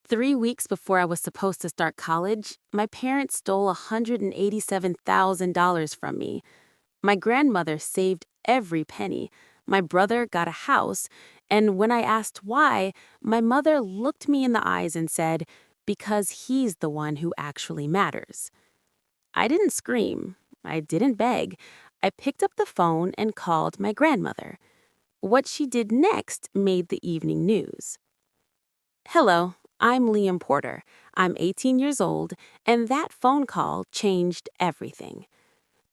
3 weeks before I was supposed to start college, my parents stole $187,000 from me. My grandmother saved every penny. My brother got a house. And when I asked why, my mother looked me in the eyes and said, "Because he's the one who actually matters." I didn't scream. I didn't beg. I picked up the phone and called my grandmother. What she did next made the evening news. "Hello, I'm Liam Porter. I'm 18 years old, and that phone call changed everything."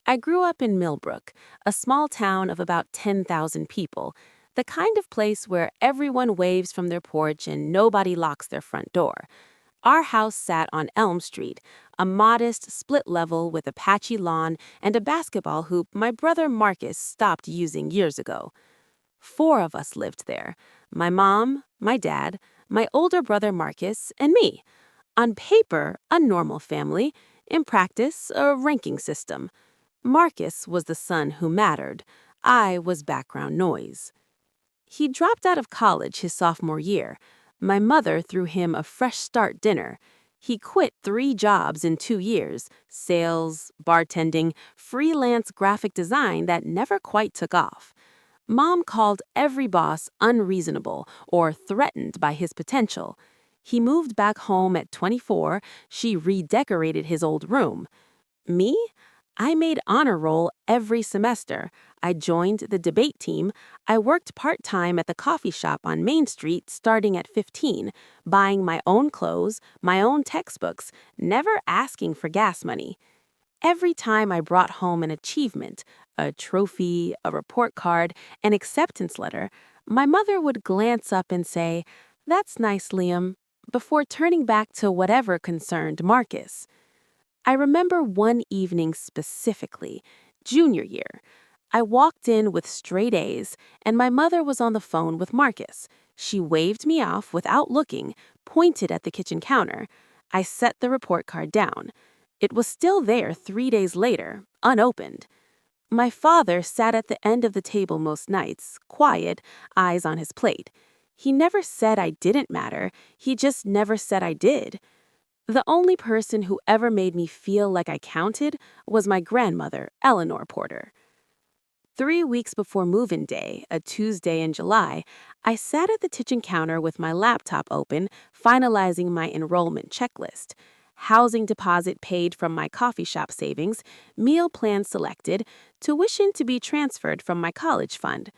I grew up in Millbrook, a small town of about 10,000 people, the kind of place where everyone waves from their porch and nobody locks their front door. Our house sat on Elm Street, a modest split level with a patchy lawn and a basketball hoop my brother Marcus stopped using years ago. 4 of us lived there: my mom, my dad, my older brother Marcus, and me. On paper, a normal family. In practice, a ranking system. Marcus was the son who mattered. I was background noise. He dropped out of college his sophomore year. My mother threw him a fresh start dinner. He quit 3 jobs in 2 years: sales, bartending, freelance graphic design that never quite took off. Mom called every boss unreasonable or threatened by his potential. He moved back home at 24. She redecorated his old room. Me? I made honor roll every semester. I joined the debate team. I worked part-time at the coffee shop on Main Street starting at 15, buying my own clothes, my own textbooks, never asking for gas money. Every time I brought home an achievement, a trophy, a report card, an acceptance letter, my mother would glance up and say, "That's nice, Liam," before turning back to whatever concerned Marcus. I remember one evening specifically, junior year. I walked in with straight A's, and my mother was on the phone with Marcus. She waved me off without looking, pointed at the kitchen counter. I set the report card down. It was still there 3 days later, unopened. My father sat at the end of the table most nights, quiet, eyes on his plate. He never said I didn't matter. He just never said I did. The only person who ever made me feel like I counted was my grandmother, Eleanor Porter. 3 weeks before move-in day, a Tuesday in July, I sat at the kitchen counter with my laptop open, finalizing my enrollment checklist. Housing deposit paid from my coffee shop savings, meal plan selected, tuition to be transferred from my college fund.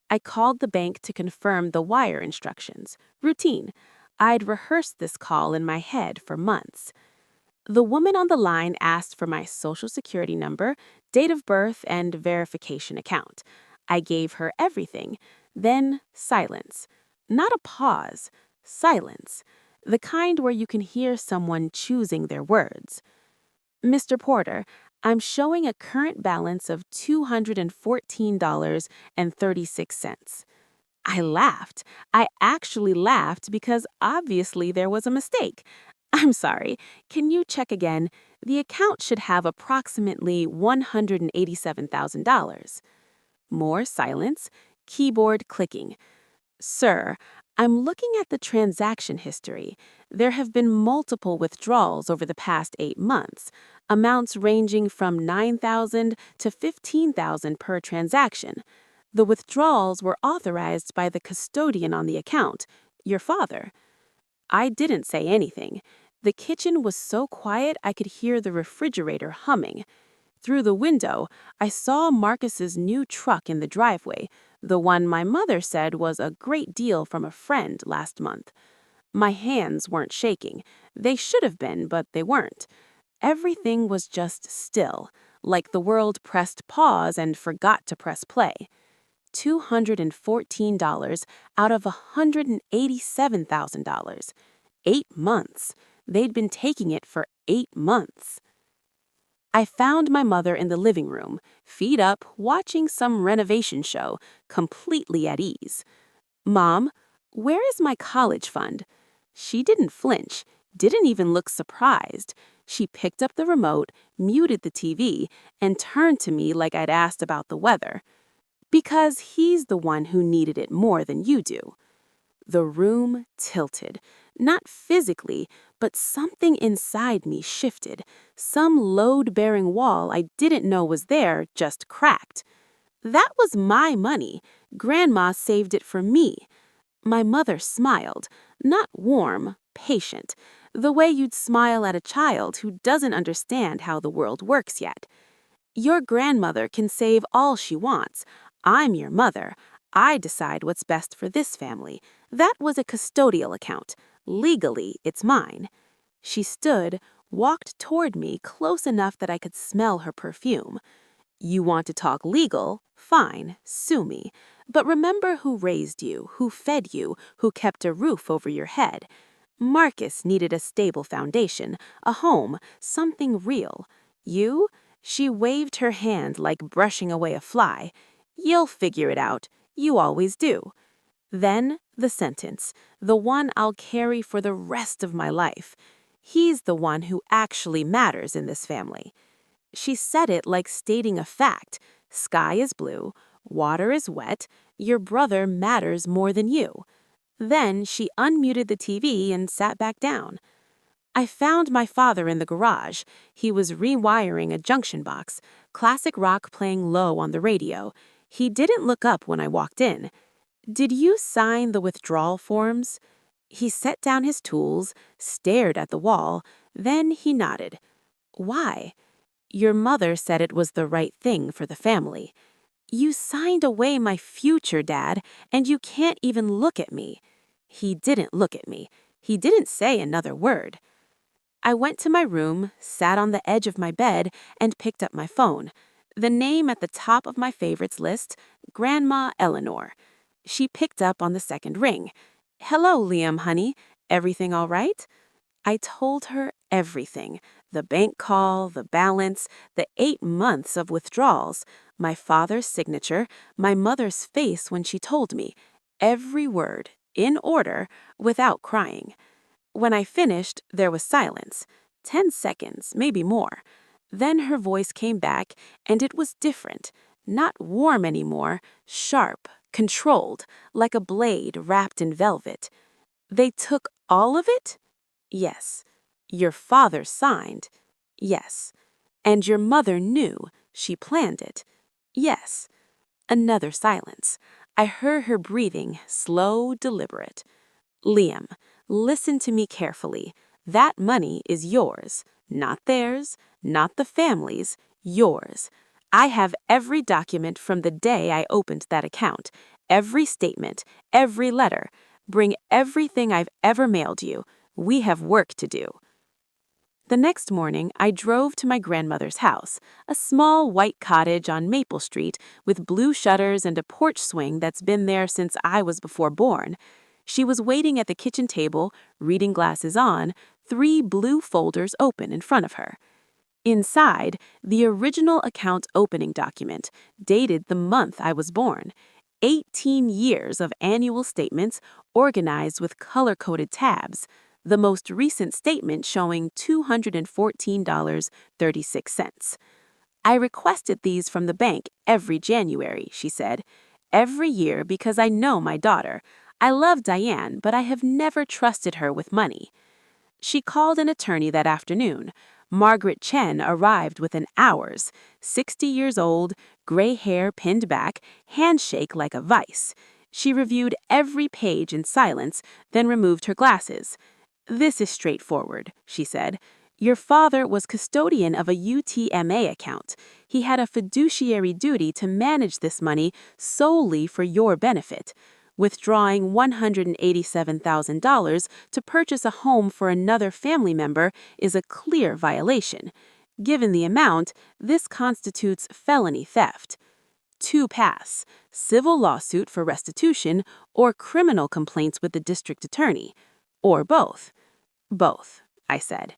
I called the bank to confirm the wire instructions. Routine. I'd rehearsed this call in my head for months. The woman on the line asked for my social security number, date of birth, and verification account. I gave her everything. Then silence. Not a pause. Silence. The kind where you can hear someone choosing their words. "Mr. Porter, I'm showing a current balance of $214.36. I laughed. I actually laughed because obviously there was a mistake. "I'm sorry. Can you check again? The account should have approximately $187,000. More silence. Keyboard clicking. "Sir, I'm looking at the transaction history. There have been multiple withdrawals over the past 8 months, amounts ranging from $9,000 to $15,000 per transaction. The withdrawals were authorized by the custodian on the account, your father." I didn't say anything. The kitchen was so quiet I could hear the refrigerator humming. Through the window, I saw Marcus's new truck in the driveway, the one my mother said was a great deal from a friend last month. My hands weren't shaking. They should have been, but they weren't. Everything was just still, like the world pressed pause and forgot to press play. $214 out of $187,000. 8 months. They'd been taking it for 8 months. I found my mother in the living room, feet up, watching some renovation show, completely at ease. "Mom, where is my college fund?" She didn't flinch, didn't even look surprised. She picked up the remote, muted the TV, and turned to me like I'd asked about the weather. "Because he's the one who needed it more than you do." The room tilted. Not physically, but something inside me shifted. Some load-bearing wall I didn't know was there just cracked. That was my money. Grandma saved it for me. My mother smiled, not warm, patient, the way you'd smile at a child who doesn't understand how the world works yet. Your grandmother can save all she wants. I'm your mother. I decide what's best for this family. That was a custodial account. Legally, it's mine. She stood, walked toward me close enough that I could smell her perfume. You want to talk legal? Fine, sue me. But remember who raised you, who fed you, who kept a roof over your head. Marcus needed a stable foundation, a home, something real. You? She waved her hand like brushing away a fly. You'll figure it out. You always do. Then the sentence, the one I'll carry for the rest of my life. He's the one who actually matters in this family. She said it like stating a fact. Sky is blue, water is wet, your brother matters more than you. Then she unmuted the TV and sat back down. I found my father in the garage. He was rewiring a junction box, classic rock playing low on the radio. He didn't look up when I walked in. Did you sign the withdrawal forms? He set down his tools, stared at the wall, then he nodded. Why? Your mother said it was the right thing for the family. You signed away my future, Dad, and you can't even look at me. He didn't look at me. He didn't say another word. I went to my room, sat on the edge of my bed, and picked up my phone. The name at the top of my favorites list, Grandma Eleanor. She picked up on the second ring. Hello, Liam, honey. Everything all right? I told her everything. The bank call, the balance, the 8 months of withdrawals, my father's signature, my mother's face when she told me. Every word, in order, without crying. When I finished, there was silence. 10 seconds, maybe more. Then her voice came back, and it was different. Not warm anymore, sharp, controlled, like a blade wrapped in velvet. They took all of it? Yes. Your father signed? Yes. And your mother knew. She planned it? Yes. Another silence. I heard her breathing, slow, deliberate. Liam, listen to me carefully. That money is yours. Not theirs, not the family's, yours. I have every document from the day I opened that account. Every statement, every letter. Bring everything I've ever mailed you. We have work to do. The next morning, I drove to my grandmother's house, a small white cottage on Maple Street with blue shutters and a porch swing that's been there since I was before born. She was waiting at the kitchen table, reading glasses on, 3 blue folders open in front of her. Inside, the original account opening document, dated the month I was born. 18 years of annual statements organized with color-coded tabs. The most recent statement showing $214.36. I requested these from the bank every January, she said. Every year because I know my daughter. I love Diane, but I have never trusted her with money. She called an attorney that afternoon. Margaret Chen arrived within hours. 60 years old, gray hair pinned back, handshake like a vice. She reviewed every page in silence, then removed her glasses. This is straightforward, she said. Your father was custodian of a UTMA account. He had a fiduciary duty to manage this money solely for your benefit. Withdrawing $187,000 to purchase a home for another family member is a clear violation. Given the amount, this constitutes felony theft. 2 paths: civil lawsuit for restitution or criminal complaints with the district attorney. Or both. Both, I said.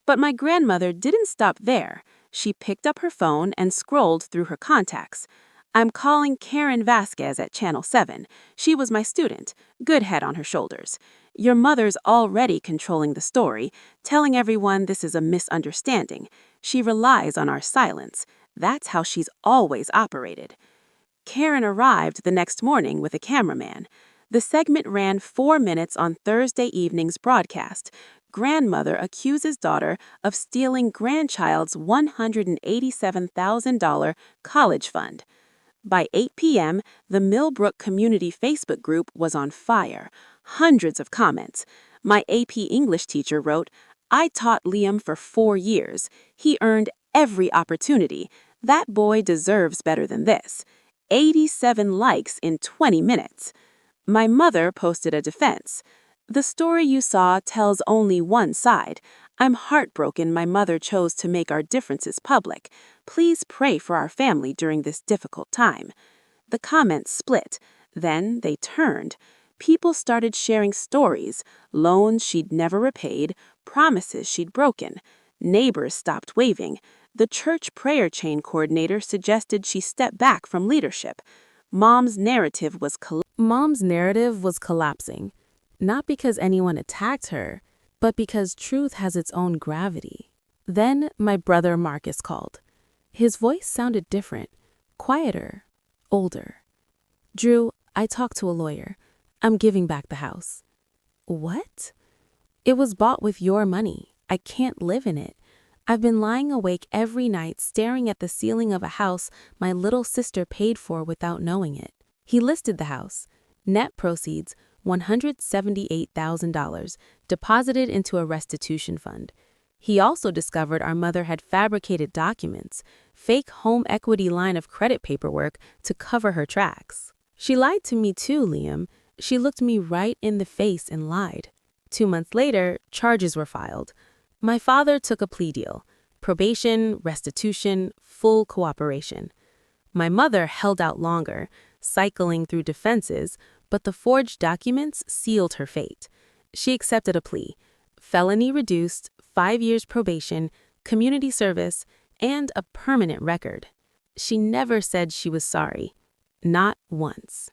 But my grandmother didn't stop there. She picked up her phone and scrolled through her contacts. I'm calling Karen Vasquez at Channel 7. She was my student. Good head on her shoulders. Your mother's already controlling the story, telling everyone this is a misunderstanding. She relies on our silence. That's how she's always operated. Karen arrived the next morning with a cameraman. The segment ran 4 minutes on Thursday evening's broadcast. Grandmother accuses daughter of stealing grandchild's $187,000 college fund. By 8 p.m., the Millbrook Community Facebook group was on fire. Hundreds of comments. My AP English teacher wrote, "I taught Liam for 4 years. He earned every opportunity. That boy deserves better than this." 87 likes in 20 minutes. My mother posted a defense. "The story you saw tells only one side. I'm heartbroken my mother chose to make our differences public. Please pray for our family during this difficult time." The comments split. Then they turned. People started sharing stories, loans she'd never repaid, promises she'd broken. Neighbors stopped waving. The church prayer chain coordinator suggested she step back from leadership. Mom's narrative was collapsing. Not because anyone attacked her, but because truth has its own gravity. Then my brother Marcus called. His voice sounded different, quieter, older. "Drew, I talked to a lawyer. I'm giving back the house." "What?" "It was bought with your money. I can't live in it. I've been lying awake every night staring at the ceiling of a house my little sister paid for without knowing it." He listed the house. Net proceeds, $178,000, deposited into a restitution fund. He also discovered our mother had fabricated documents, fake home equity line of credit paperwork to cover her tracks. "She lied to me too, Liam. She looked me right in the face and lied." 2 months later, charges were filed. My father took a plea deal. Probation, restitution, full cooperation. My mother held out longer, cycling through defenses, but the forged documents sealed her fate. She accepted a plea. Felony reduced, 5 years probation, community service, and a permanent record. She never said she was sorry. Not once.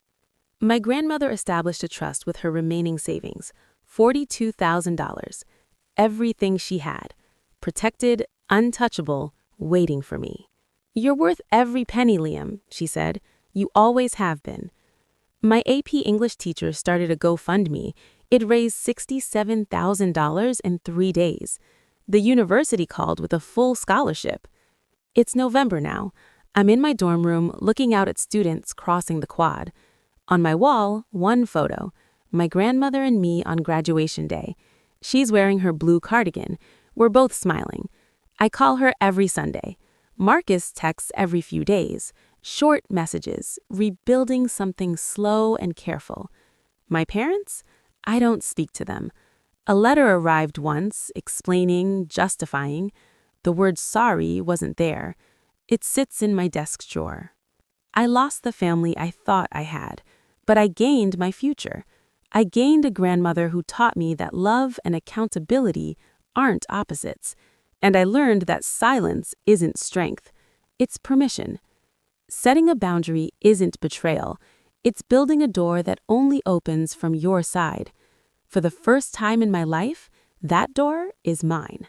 My grandmother established a trust with her remaining savings, $42,000. Everything she had. Protected, untouchable, waiting for me. "You're worth every penny, Liam," she said. "You always have been." My AP English teacher started a GoFundMe. It raised $67,000 in 3 days. The university called with a full scholarship. It's November now. I'm in my dorm room looking out at students crossing the quad. On my wall, one photo, my grandmother and me on graduation day. She's wearing her blue cardigan. We're both smiling. I call her every Sunday. Marcus texts every few days. Short messages, rebuilding something slow and careful. My parents? I don't speak to them. A letter arrived once, explaining, justifying. The word sorry wasn't there. It sits in my desk drawer. I lost the family I thought I had, but I gained my future. I gained a grandmother who taught me that love and accountability aren't opposites, and I learned that silence isn't strength. It's permission. Setting a boundary isn't betrayal. It's building a door that only opens from your side. For the first time in my life, that door is mine.